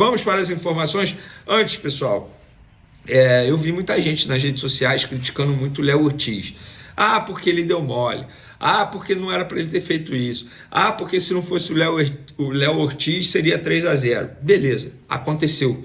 Vamos para as informações. Antes, pessoal, eu vi muita gente nas redes sociais criticando muito o Léo Ortiz. Ah, porque ele deu mole. Ah, porque não era para ele ter feito isso. Ah, porque se não fosse o Léo Ortiz seria 3-0. Beleza, aconteceu.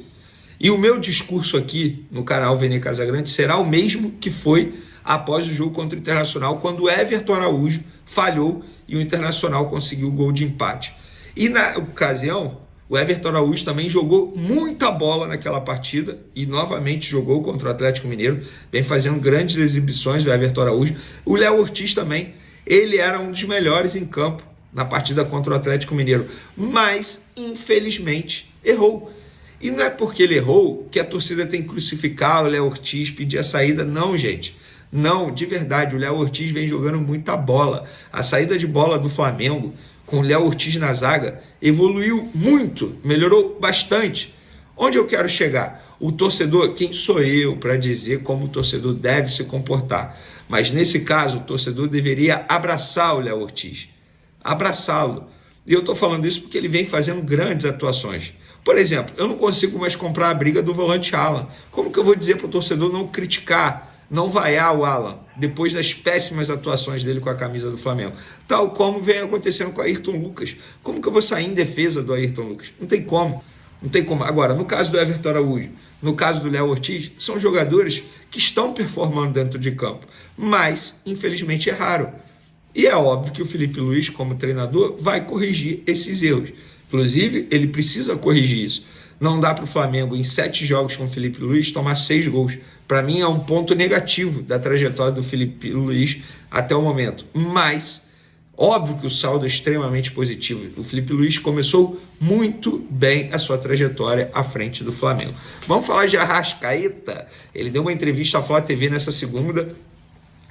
E o meu discurso aqui no canal Vene Casagrande será o mesmo que foi após o jogo contra o Internacional, quando o Everton Araújo falhou e o Internacional conseguiu o gol de empate. E na ocasião, o Everton Araújo também jogou muita bola naquela partida e novamente jogou contra o Atlético Mineiro, vem fazendo grandes exibições o Everton Araújo. O Léo Ortiz também, ele era um dos melhores em campo na partida contra o Atlético Mineiro, mas infelizmente errou. E não é porque ele errou que a torcida tem que crucificar o Léo Ortiz, pedir a saída, não, gente. Não, de verdade, o Léo Ortiz vem jogando muita bola. A saída de bola do Flamengo com o Léo Ortiz na zaga evoluiu muito, melhorou bastante. Onde eu quero chegar? O torcedor, quem sou eu para dizer como o torcedor deve se comportar? Mas nesse caso, o torcedor deveria abraçar o Léo Ortiz, abraçá-lo. E eu estou falando isso porque ele vem fazendo grandes atuações. Por exemplo, eu não consigo mais comprar a briga do volante Alan. Como que eu vou dizer para o torcedor não criticar, não vaiar o Alan, depois das péssimas atuações dele com a camisa do Flamengo? Tal como vem acontecendo com o Ayrton Lucas. Como que eu vou sair em defesa do Ayrton Lucas? Não tem como. Não tem como. Agora, no caso do Everton Araújo, no caso do Léo Ortiz, são jogadores que estão performando dentro de campo, mas, infelizmente, erraram. E é óbvio que o Felipe Luiz, como treinador, vai corrigir esses erros. Inclusive, ele precisa corrigir isso. Não dá para o Flamengo, em 7 jogos com o Felipe Luiz, tomar 6 gols. Para mim, é um ponto negativo da trajetória do Felipe Luiz até o momento. Mas, óbvio que o saldo é extremamente positivo. O Felipe Luiz começou muito bem a sua trajetória à frente do Flamengo. Vamos falar de Arrascaeta. Ele deu uma entrevista à Flá TV nessa segunda,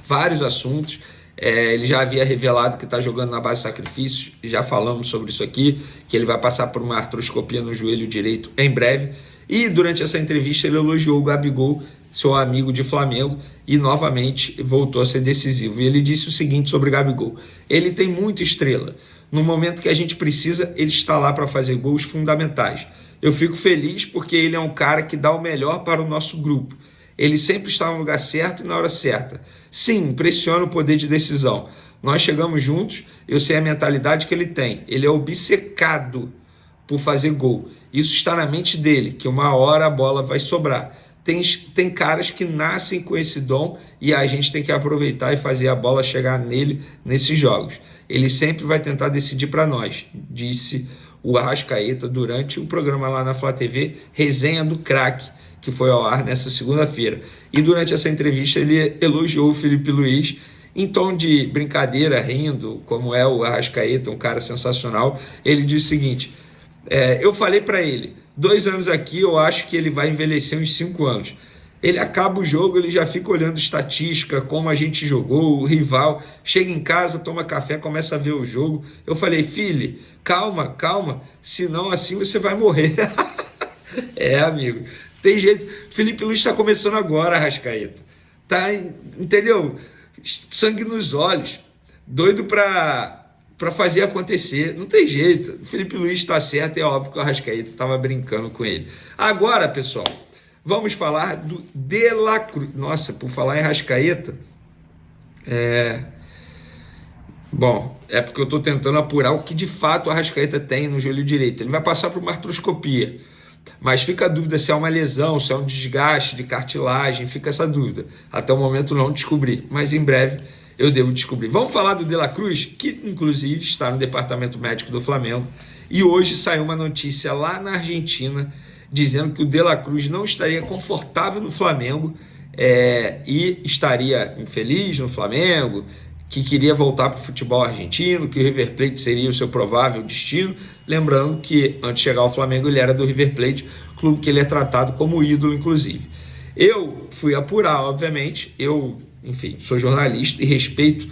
vários assuntos. Ele já havia revelado que está jogando na base de sacrifícios, já falamos sobre isso aqui, que ele vai passar por uma artroscopia no joelho direito em breve. E durante essa entrevista ele elogiou o Gabigol, seu amigo de Flamengo, e novamente voltou a ser decisivo. E ele disse o seguinte sobre o Gabigol: ele tem muita estrela. No momento que a gente precisa, ele está lá para fazer gols fundamentais. Eu fico feliz porque ele é um cara que dá o melhor para o nosso grupo. Ele sempre está no lugar certo e na hora certa. Sim, impressiona o poder de decisão. Nós chegamos juntos, eu sei a mentalidade que ele tem. Ele é obcecado por fazer gol. Isso está na mente dele, que uma hora a bola vai sobrar. Tem caras que nascem com esse dom e a gente tem que aproveitar e fazer a bola chegar nele nesses jogos. Ele sempre vai tentar decidir para nós, disse o Arrascaeta durante o programa lá na Flá TV, Resenha do Craque, que foi ao ar nessa segunda-feira. E durante essa entrevista ele elogiou o Felipe Luiz em tom de brincadeira, rindo, como é o Arrascaeta, um cara sensacional. Ele disse o seguinte: eu falei para ele, 2 anos aqui eu acho que ele vai envelhecer uns 5 anos. Ele acaba o jogo, ele já fica olhando estatística, como a gente jogou, o rival, chega em casa, toma café, começa a ver o jogo. Eu falei: filho, calma, senão assim você vai morrer. Amigo, tem jeito. Felipe Luiz está começando agora, Arrascaeta. Tá, entendeu? Sangue nos olhos. Doido para fazer acontecer. Não tem jeito. O Felipe Luiz está certo. É óbvio que o Arrascaeta estava brincando com ele. Agora, pessoal, vamos falar do De La Cruz. Nossa, por falar em Arrascaeta, bom, é porque eu estou tentando apurar o que de fato o Arrascaeta tem no joelho direito. Ele vai passar por uma artroscopia. Mas fica a dúvida se é uma lesão, se é um desgaste de cartilagem, fica essa dúvida. Até o momento não descobri, mas em breve eu devo descobrir. Vamos falar do De La Cruz, que inclusive está no departamento médico do Flamengo, e hoje saiu uma notícia lá na Argentina dizendo que o De La Cruz não estaria confortável no Flamengo e estaria infeliz no Flamengo, que queria voltar para o futebol argentino, que o River Plate seria o seu provável destino. Lembrando que antes de chegar ao Flamengo ele era do River Plate, clube que ele é tratado como ídolo, inclusive. Eu fui apurar, obviamente, enfim, sou jornalista e respeito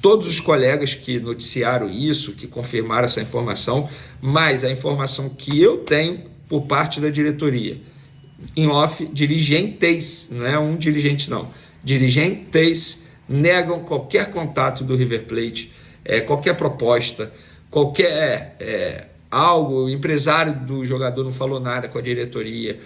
todos os colegas que noticiaram isso, que confirmaram essa informação, mas a informação que eu tenho por parte da diretoria, em off, dirigentes, não é um dirigente não, dirigentes negam qualquer contato do River Plate, qualquer proposta, qualquer algo, o empresário do jogador não falou nada com a diretoria,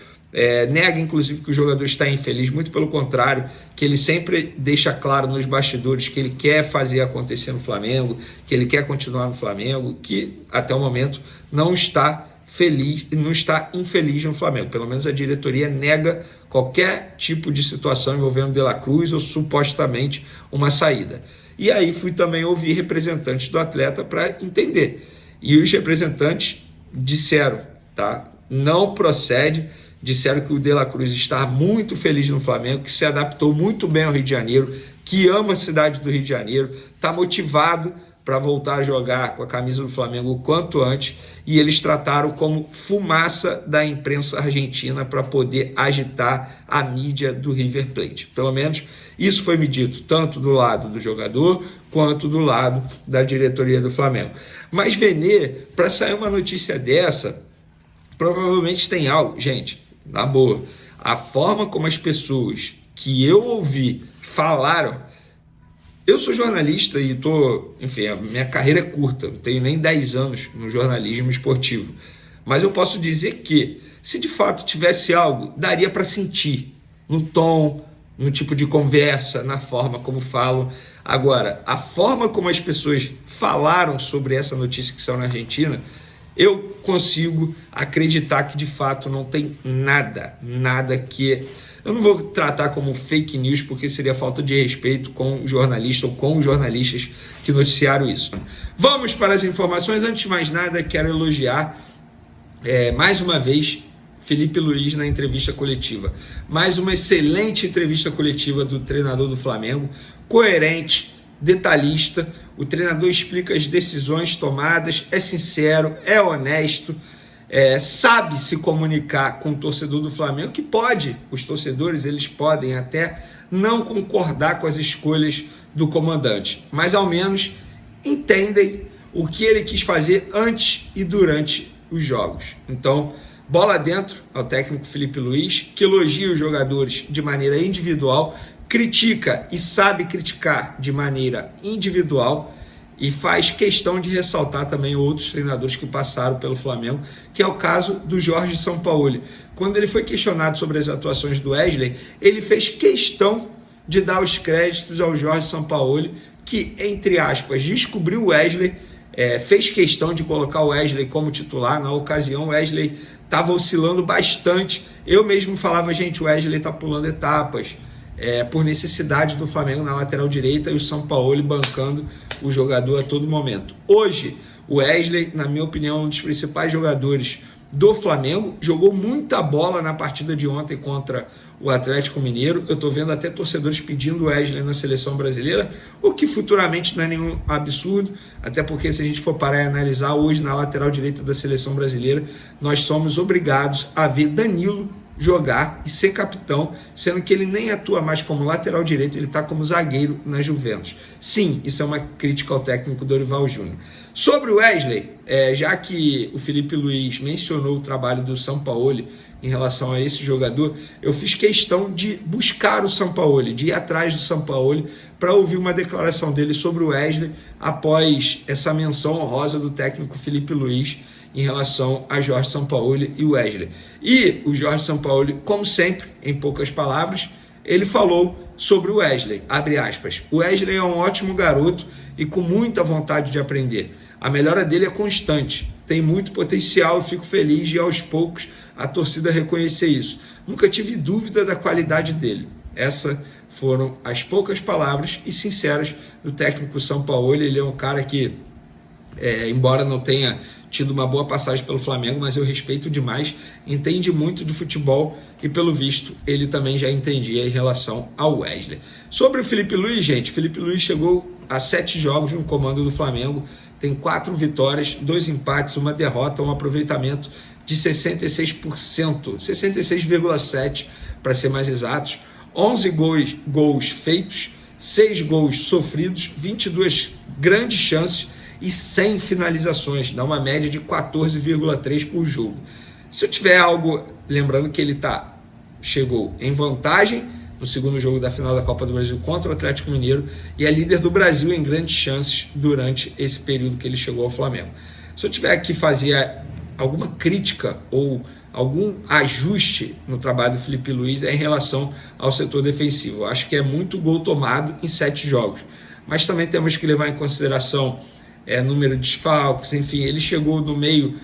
nega inclusive que o jogador está infeliz, muito pelo contrário, que ele sempre deixa claro nos bastidores que ele quer fazer acontecer no Flamengo, que ele quer continuar no Flamengo, que até o momento não está feliz, não está infeliz no Flamengo. Pelo menos a diretoria nega qualquer tipo de situação envolvendo De La Cruz ou supostamente uma saída. E aí fui também ouvir representantes do atleta para entender. E os representantes disseram, tá? Não procede. Disseram que o De La Cruz está muito feliz no Flamengo, que se adaptou muito bem ao Rio de Janeiro, que ama a cidade do Rio de Janeiro, está motivado para voltar a jogar com a camisa do Flamengo o quanto antes, e eles trataram como fumaça da imprensa argentina para poder agitar a mídia do River Plate. Pelo menos isso foi me dito tanto do lado do jogador quanto do lado da diretoria do Flamengo. Mas, Vene, para sair uma notícia dessa, provavelmente tem algo, gente, na boa, a forma como as pessoas que eu ouvi falaram. Eu sou jornalista e enfim, a minha carreira é curta, não tenho nem 10 anos no jornalismo esportivo, mas eu posso dizer que, se de fato tivesse algo, daria para sentir no tom, no tipo de conversa, na forma como falam. Agora, a forma como as pessoas falaram sobre essa notícia que saiu na Argentina, eu consigo acreditar que de fato não tem nada que... Eu não vou tratar como fake news, porque seria falta de respeito com o jornalista ou com os jornalistas que noticiaram isso. Vamos para as informações. Antes de mais nada, quero elogiar mais uma vez Felipe Luiz na entrevista coletiva. Mais uma excelente entrevista coletiva do treinador do Flamengo, coerente, detalhista. O treinador explica as decisões tomadas, é sincero, é honesto, sabe se comunicar com o torcedor do Flamengo, que os torcedores eles podem até não concordar com as escolhas do comandante, mas ao menos entendem o que ele quis fazer antes e durante os jogos. Então, bola dentro ao técnico Felipe Luiz, que elogia os jogadores de maneira individual, critica e sabe criticar de maneira individual, e faz questão de ressaltar também outros treinadores que passaram pelo Flamengo, que é o caso do Jorge Sampaoli. Quando ele foi questionado sobre as atuações do Wesley, ele fez questão de dar os créditos ao Jorge Sampaoli, que, entre aspas, descobriu o Wesley, fez questão de colocar o Wesley como titular. Na ocasião, o Wesley estava oscilando bastante. Eu mesmo falava, gente, o Wesley está pulando etapas, por necessidade do Flamengo na lateral direita, e o Sampaoli bancando o jogador a todo momento. Hoje, o Wesley, na minha opinião, é um dos principais jogadores do Flamengo, jogou muita bola na partida de ontem contra o Atlético Mineiro. Eu estou vendo até torcedores pedindo o Wesley na seleção brasileira, o que futuramente não é nenhum absurdo, até porque, se a gente for parar e analisar, hoje na lateral direita da seleção brasileira, nós somos obrigados a ver Danilo jogar e ser capitão, sendo que ele nem atua mais como lateral direito, ele está como zagueiro na Juventus. Sim, isso é uma crítica ao técnico Dorival Júnior. Sobre o Wesley, já que o Felipe Luiz mencionou o trabalho do Sampaoli em relação a esse jogador, eu fiz questão de buscar o Sampaoli, de ir atrás do Sampaoli para ouvir uma declaração dele sobre o Wesley após essa menção honrosa do técnico Felipe Luiz em relação a Jorge Sampaoli e Wesley. E o Jorge Sampaoli, como sempre, em poucas palavras, ele falou sobre o Wesley, abre aspas, o Wesley é um ótimo garoto e com muita vontade de aprender. A melhora dele é constante, tem muito potencial e fico feliz de aos poucos a torcida reconhecer isso. Nunca tive dúvida da qualidade dele. Essas foram as poucas palavras e sinceras do técnico Sampaoli. Ele é um cara que, embora não tenha tido uma boa passagem pelo Flamengo, mas eu respeito demais, entende muito de futebol e, pelo visto, ele também já entendia em relação ao Wesley. Sobre o Felipe Luiz, gente, Felipe Luiz chegou a 7 jogos no comando do Flamengo, tem 4 vitórias, 2 empates, 1 derrota, um aproveitamento de 66%, 66,7% para ser mais exatos, 11 gols feitos, 6 gols sofridos, 22 grandes chances e 100 finalizações, dá uma média de 14,3 por jogo. Se eu tiver algo, lembrando que ele chegou em vantagem no segundo jogo da final da Copa do Brasil contra o Atlético Mineiro e é líder do Brasil em grandes chances durante esse período que ele chegou ao Flamengo. Se eu tiver que fazer alguma crítica ou algum ajuste no trabalho do Felipe Luiz é em relação ao setor defensivo. Eu acho que é muito gol tomado em 7 jogos, mas também temos que levar em consideração número de desfalques, enfim, ele chegou no meio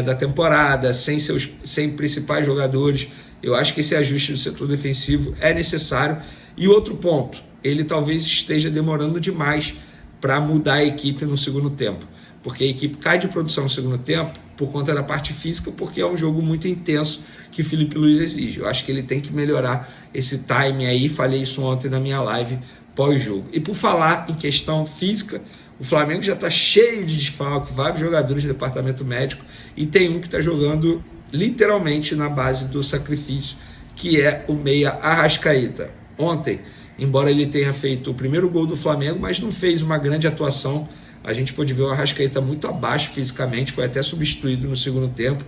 da temporada sem principais jogadores. Eu acho que esse ajuste do setor defensivo é necessário. E outro ponto, ele talvez esteja demorando demais para mudar a equipe no segundo tempo, porque a equipe cai de produção no segundo tempo por conta da parte física, porque é um jogo muito intenso que o Felipe Luiz exige. Eu acho que ele tem que melhorar esse time aí, falei isso ontem na minha live pós-jogo. E por falar em questão física, o Flamengo já está cheio de desfalque, vários jogadores do departamento médico, e tem um que está jogando literalmente na base do sacrifício, que é o meia Arrascaeta. Ontem, embora ele tenha feito o primeiro gol do Flamengo, mas não fez uma grande atuação. A gente pôde ver o Arrascaeta muito abaixo fisicamente, foi até substituído no segundo tempo.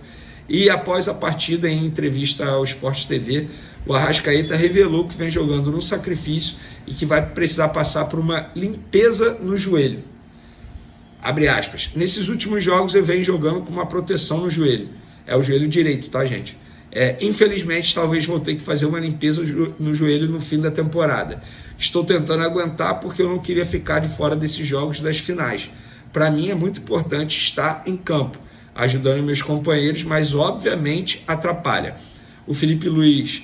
E após a partida, em entrevista ao Sport TV, o Arrascaeta revelou que vem jogando no sacrifício e que vai precisar passar por uma limpeza no joelho. Abre aspas. Nesses últimos jogos eu venho jogando com uma proteção no joelho. É o joelho direito, tá, gente? Infelizmente, talvez vou ter que fazer uma limpeza no joelho no fim da temporada. Estou tentando aguentar porque eu não queria ficar de fora desses jogos das finais. Para mim é muito importante estar em campo, ajudando meus companheiros, mas obviamente atrapalha. O Felipe Luiz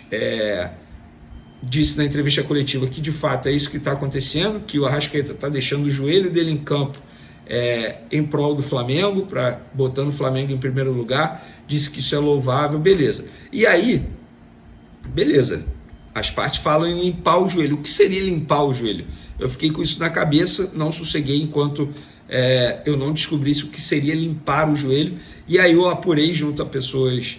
disse na entrevista coletiva que de fato é isso que está acontecendo, que o Arrascaeta está deixando o joelho dele em campo em prol do Flamengo, botando o Flamengo em primeiro lugar, disse que isso é louvável, beleza. E aí, beleza, as partes falam em limpar o joelho. O que seria limpar o joelho? Eu fiquei com isso na cabeça, não sosseguei enquanto eu não descobrisse o que seria limpar o joelho, e aí eu apurei junto a pessoas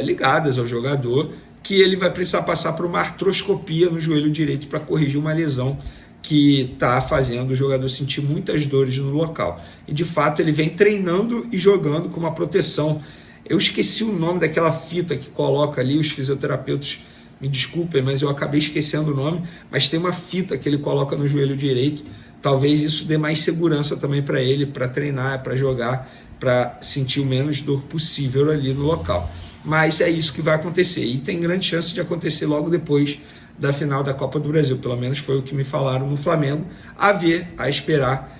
ligadas ao jogador, que ele vai precisar passar por uma artroscopia no joelho direito para corrigir uma lesão que está fazendo o jogador sentir muitas dores no local. E de fato ele vem treinando e jogando com uma proteção. Eu esqueci o nome daquela fita que coloca ali, os fisioterapeutas me desculpem, mas eu acabei esquecendo o nome, mas tem uma fita que ele coloca no joelho direito. Talvez isso dê mais segurança também para ele, para treinar, para jogar, para sentir o menos dor possível ali no local. Mas é isso que vai acontecer, e tem grande chance de acontecer logo depois da final da Copa do Brasil, pelo menos foi o que me falaram no Flamengo, a esperar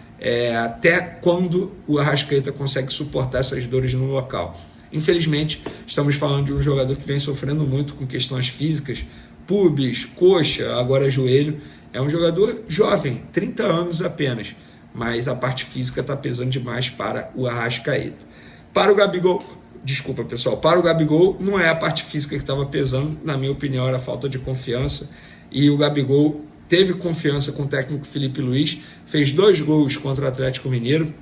até quando o Arrascaeta consegue suportar essas dores no local. Infelizmente, estamos falando de um jogador que vem sofrendo muito com questões físicas, pubis, coxa, agora joelho. É um jogador jovem, 30 anos apenas, mas a parte física está pesando demais para o Arrascaeta. Para o Gabigol, desculpa pessoal, para o Gabigol não é a parte física que estava pesando, na minha opinião era a falta de confiança, e o Gabigol teve confiança com o técnico Felipe Luiz, fez 2 gols contra o Atlético Mineiro,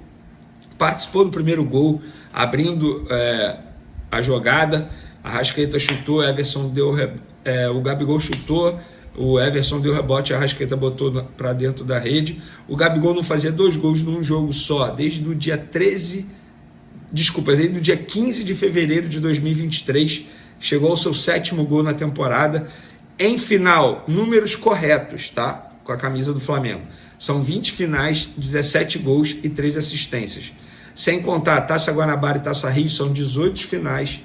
participou do primeiro gol, abrindo a jogada. Arrascaeta chutou, Everson deu o Gabigol chutou, o Everson deu rebote, a Arrascaeta botou para dentro da rede. O Gabigol não fazia 2 gols num jogo só, desde o dia 15 de fevereiro de 2023, chegou ao seu 7º gol na temporada. Em final, números corretos, tá? Com a camisa do Flamengo. São 20 finais, 17 gols e 3 assistências. Sem contar a Taça Guanabara e Taça Rio, são 18 finais,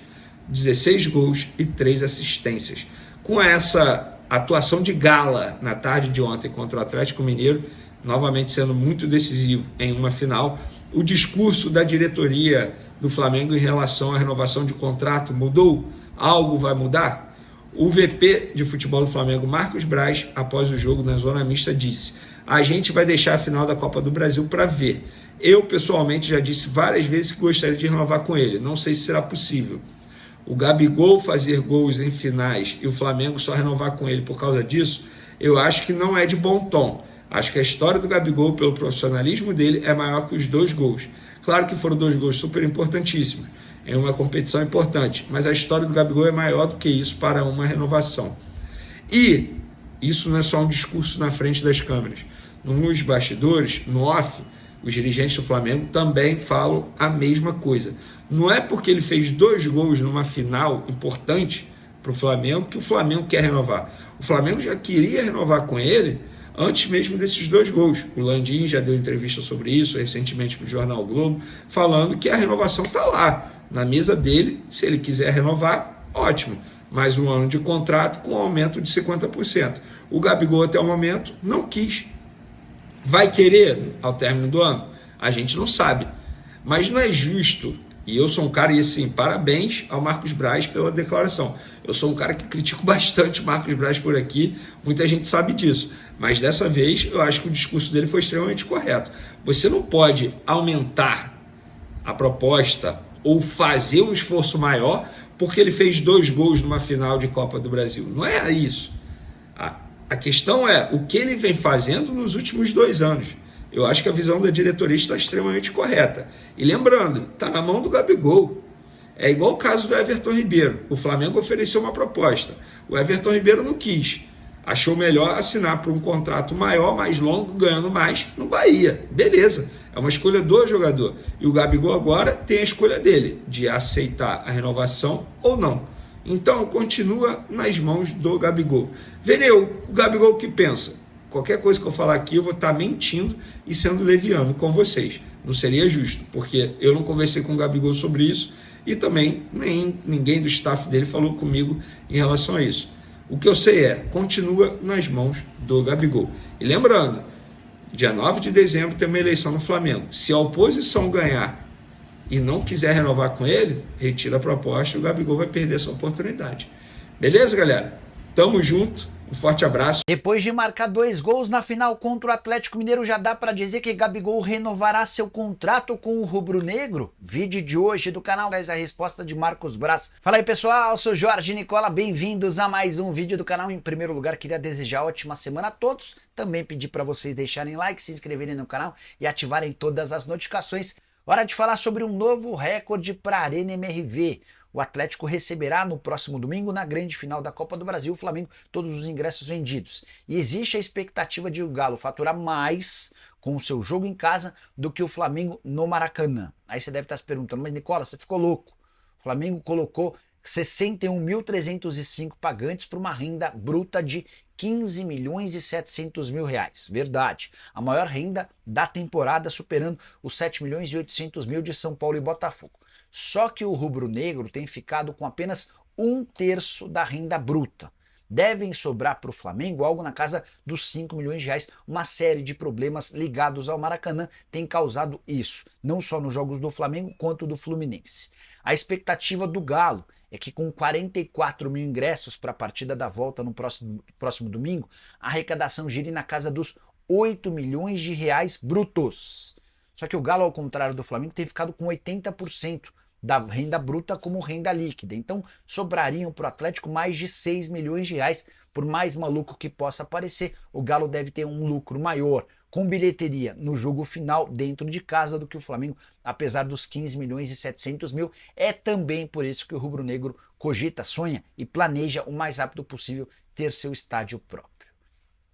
16 gols e 3 assistências. Com essa atuação de gala na tarde de ontem contra o Atlético Mineiro, novamente sendo muito decisivo em uma final, o discurso da diretoria do Flamengo em relação à renovação de contrato mudou? Algo vai mudar? O VP de futebol do Flamengo, Marcos Braz, após o jogo na zona mista, disse: a gente vai deixar a final da Copa do Brasil para ver. Eu, pessoalmente, já disse várias vezes que gostaria de renovar com ele. Não sei se será possível. O Gabigol fazer gols em finais e o Flamengo só renovar com ele por causa disso, eu acho que não é de bom tom. Acho que a história do Gabigol, pelo profissionalismo dele, é maior que os 2 gols. Claro que foram 2 gols super importantíssimos, em uma competição importante, mas a história do Gabigol é maior do que isso para uma renovação. E isso não é só um discurso na frente das câmeras. Nos bastidores, no off, os dirigentes do Flamengo também falam a mesma coisa. Não é porque ele fez 2 gols numa final importante para o Flamengo que o Flamengo quer renovar. O Flamengo já queria renovar com ele antes mesmo desses 2 gols. O Landim já deu entrevista sobre isso recentemente para o Jornal Globo, falando que a renovação está lá, na mesa dele. Se ele quiser renovar, ótimo, mais um ano de contrato com aumento de 50%. O Gabigol até o momento não quis. Vai querer ao término do ano? A gente não sabe, mas não é justo. E eu sou um cara, e assim, parabéns ao Marcos Braz pela declaração. Eu sou um cara que critico bastante o Marcos Braz por aqui, muita gente sabe disso. Mas dessa vez eu acho que o discurso dele foi extremamente correto. Você não pode aumentar a proposta ou fazer um esforço maior porque ele fez 2 gols numa final de Copa do Brasil. Não é isso. A questão é o que ele vem fazendo nos últimos 2 anos. Eu acho que a visão da diretoria está extremamente correta. E lembrando, está na mão do Gabigol. É igual o caso do Everton Ribeiro. O Flamengo ofereceu uma proposta. O Everton Ribeiro não quis. Achou melhor assinar por um contrato maior, mais longo, ganhando mais no Bahia. Beleza, é uma escolha do jogador. E o Gabigol agora tem a escolha dele, de aceitar a renovação ou não. Então continua nas mãos do Gabigol. Veneu, o Gabigol que pensa? Qualquer coisa que eu falar aqui, eu vou estar mentindo e sendo leviano com vocês. Não seria justo, porque eu não conversei com o Gabigol sobre isso e também ninguém do staff dele falou comigo em relação a isso. O que eu sei é, continua nas mãos do Gabigol. E lembrando, dia 9 de dezembro tem uma eleição no Flamengo. Se a oposição ganhar e não quiser renovar com ele, retira a proposta e o Gabigol vai perder essa oportunidade. Beleza, galera? Tamo junto. Um forte abraço. Depois de marcar 2 gols na final contra o Atlético Mineiro, já dá para dizer que Gabigol renovará seu contrato com o rubro-negro? Vídeo de hoje do canal traz a resposta de Marcos Braz. Fala aí, pessoal, sou Jorge Nicola, bem-vindos a mais um vídeo do canal. Em primeiro lugar, queria desejar ótima semana a todos. Também pedir para vocês deixarem like, se inscreverem no canal e ativarem todas as notificações. Hora de falar sobre um novo recorde para a Arena MRV. O Atlético receberá no próximo domingo, na grande final da Copa do Brasil, o Flamengo, todos os ingressos vendidos. E existe a expectativa de o Galo faturar mais com o seu jogo em casa do que o Flamengo no Maracanã. Aí você deve estar se perguntando, mas Nicola, você ficou louco. O Flamengo colocou 61.305 pagantes para uma renda bruta de 15.700.000 reais. Verdade. A maior renda da temporada, superando os 7.800.000 de São Paulo e Botafogo. Só que o rubro-negro tem ficado com apenas 1/3 da renda bruta. Devem sobrar para o Flamengo algo na casa dos 5 milhões de reais. Uma série de problemas ligados ao Maracanã tem causado isso, não só nos jogos do Flamengo quanto do Fluminense. A expectativa do Galo é que com 44 mil ingressos para a partida da volta no próximo domingo, a arrecadação gire na casa dos 8 milhões de reais brutos. Só que o Galo, ao contrário do Flamengo, tem ficado com 80% da renda bruta como renda líquida. Então sobrariam para o Atlético mais de 6 milhões de reais. Por mais maluco que possa parecer, o Galo deve ter um lucro maior com bilheteria no jogo final dentro de casa do que o Flamengo, apesar dos 15.700.000. É também por isso que o rubro-negro cogita, sonha e planeja o mais rápido possível ter seu estádio próprio.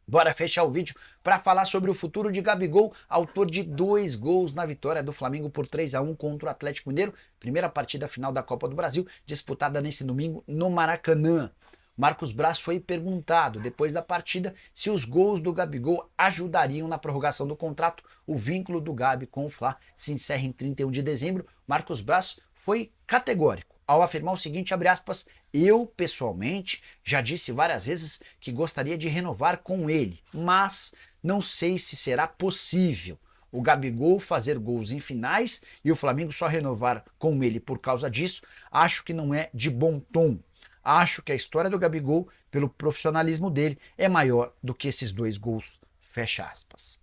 Bora fechar o vídeo para falar sobre o futuro de Gabigol, autor de 2 gols na vitória do Flamengo por 3-1 contra o Atlético Mineiro, primeira partida final da Copa do Brasil, disputada nesse domingo no Maracanã. Marcos Braz foi perguntado depois da partida se os gols do Gabigol ajudariam na prorrogação do contrato. O vínculo do Gabi com o Fla se encerra em 31 de dezembro. Marcos Braz foi categórico ao afirmar o seguinte, abre aspas, eu pessoalmente já disse várias vezes que gostaria de renovar com ele, mas não sei se será possível o Gabigol fazer gols em finais e o Flamengo só renovar com ele por causa disso. Acho que não é de bom tom. Acho que a história do Gabigol, pelo profissionalismo dele, é maior do que esses 2 gols, fecha aspas.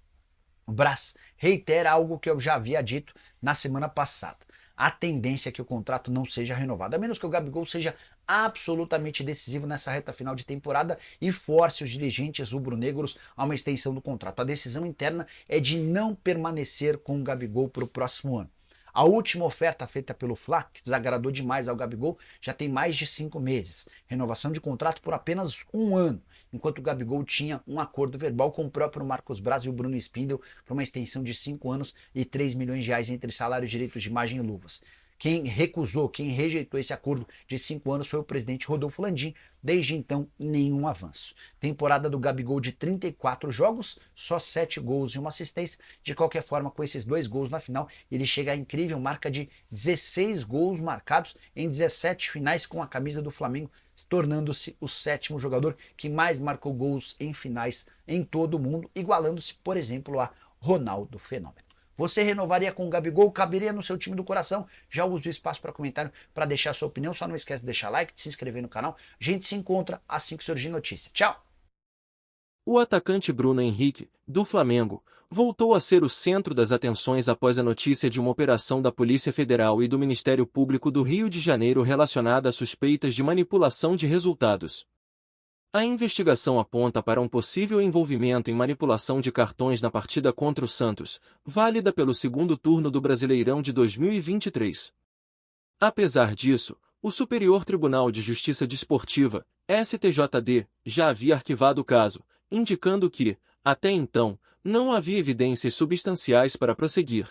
O Braz reitera algo que eu já havia dito na semana passada. A tendência é que o contrato não seja renovado, a menos que o Gabigol seja absolutamente decisivo nessa reta final de temporada e force os dirigentes rubro-negros a uma extensão do contrato. A decisão interna é de não permanecer com o Gabigol para o próximo ano. A última oferta feita pelo Fla, que desagradou demais ao Gabigol, já tem mais de 5 meses. Renovação de contrato por apenas 1 ano, enquanto o Gabigol tinha um acordo verbal com o próprio Marcos Braz e o Bruno Spindel para uma extensão de 5 anos e 3 milhões de reais entre salários, direitos de imagem e luvas. Quem recusou, quem rejeitou esse acordo de 5 anos foi o presidente Rodolfo Landim. Desde então, nenhum avanço. Temporada do Gabigol de 34 jogos, só 7 gols e uma assistência. De qualquer forma, com esses 2 gols na final, ele chega à incrível marca de 16 gols marcados em 17 finais com a camisa do Flamengo, tornando-se o 7º jogador que mais marcou gols em finais em todo o mundo, igualando-se, por exemplo, a Ronaldo Fenômeno. Você renovaria com o Gabigol? Caberia no seu time do coração? Já use o espaço para comentário para deixar sua opinião. Só não esquece de deixar like, de se inscrever no canal. A gente se encontra assim que surgir notícia. Tchau! O atacante Bruno Henrique, do Flamengo, voltou a ser o centro das atenções após a notícia de uma operação da Polícia Federal e do Ministério Público do Rio de Janeiro relacionada a suspeitas de manipulação de resultados. A investigação aponta para um possível envolvimento em manipulação de cartões na partida contra o Santos, válida pelo segundo turno do Brasileirão de 2023. Apesar disso, o Superior Tribunal de Justiça Desportiva, STJD, já havia arquivado o caso, indicando que, até então, não havia evidências substanciais para prosseguir.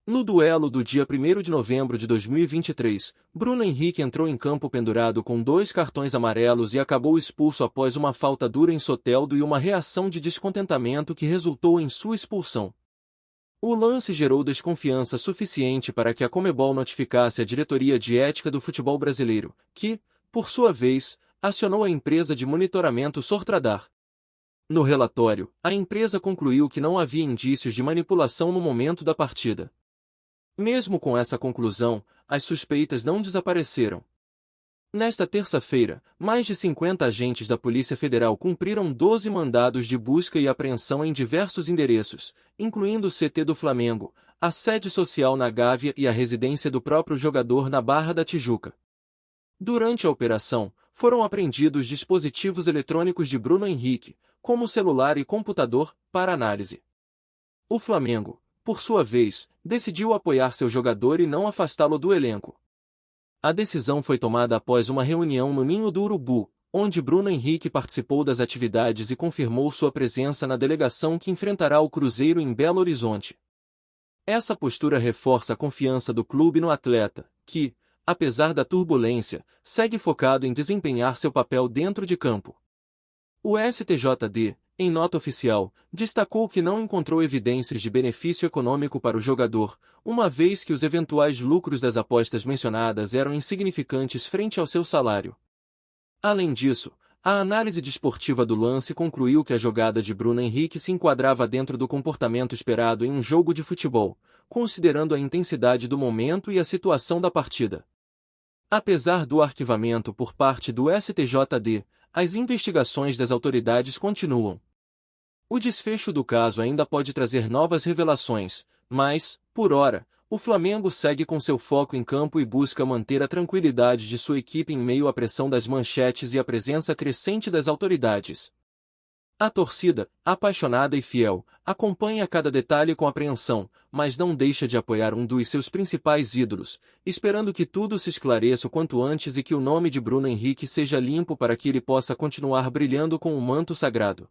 No duelo do dia 1º de novembro de 2023, Bruno Henrique entrou em campo pendurado com 2 cartões amarelos e acabou expulso após uma falta dura em Soteldo e uma reação de descontentamento que resultou em sua expulsão. O lance gerou desconfiança suficiente para que a Conmebol notificasse a Diretoria de Ética do Futebol Brasileiro, que, por sua vez, acionou a empresa de monitoramento Sortradar. No relatório, a empresa concluiu que não havia indícios de manipulação no momento da partida. Mesmo com essa conclusão, as suspeitas não desapareceram. Nesta terça-feira, mais de 50 agentes da Polícia Federal cumpriram 12 mandados de busca e apreensão em diversos endereços, incluindo o CT do Flamengo, a sede social na Gávea e a residência do próprio jogador na Barra da Tijuca. Durante a operação, foram apreendidos dispositivos eletrônicos de Bruno Henrique, como celular e computador, para análise. O Flamengo, por sua vez, decidiu apoiar seu jogador e não afastá-lo do elenco. A decisão foi tomada após uma reunião no Ninho do Urubu, onde Bruno Henrique participou das atividades e confirmou sua presença na delegação que enfrentará o Cruzeiro em Belo Horizonte. Essa postura reforça a confiança do clube no atleta, que, apesar da turbulência, segue focado em desempenhar seu papel dentro de campo. O STJD, em nota oficial, destacou que não encontrou evidências de benefício econômico para o jogador, uma vez que os eventuais lucros das apostas mencionadas eram insignificantes frente ao seu salário. Além disso, a análise desportiva do lance concluiu que a jogada de Bruno Henrique se enquadrava dentro do comportamento esperado em um jogo de futebol, considerando a intensidade do momento e a situação da partida. Apesar do arquivamento por parte do STJD, as investigações das autoridades continuam. O desfecho do caso ainda pode trazer novas revelações, mas, por ora, o Flamengo segue com seu foco em campo e busca manter a tranquilidade de sua equipe em meio à pressão das manchetes e à presença crescente das autoridades. A torcida, apaixonada e fiel, acompanha cada detalhe com apreensão, mas não deixa de apoiar um dos seus principais ídolos, esperando que tudo se esclareça o quanto antes e que o nome de Bruno Henrique seja limpo para que ele possa continuar brilhando com o manto sagrado.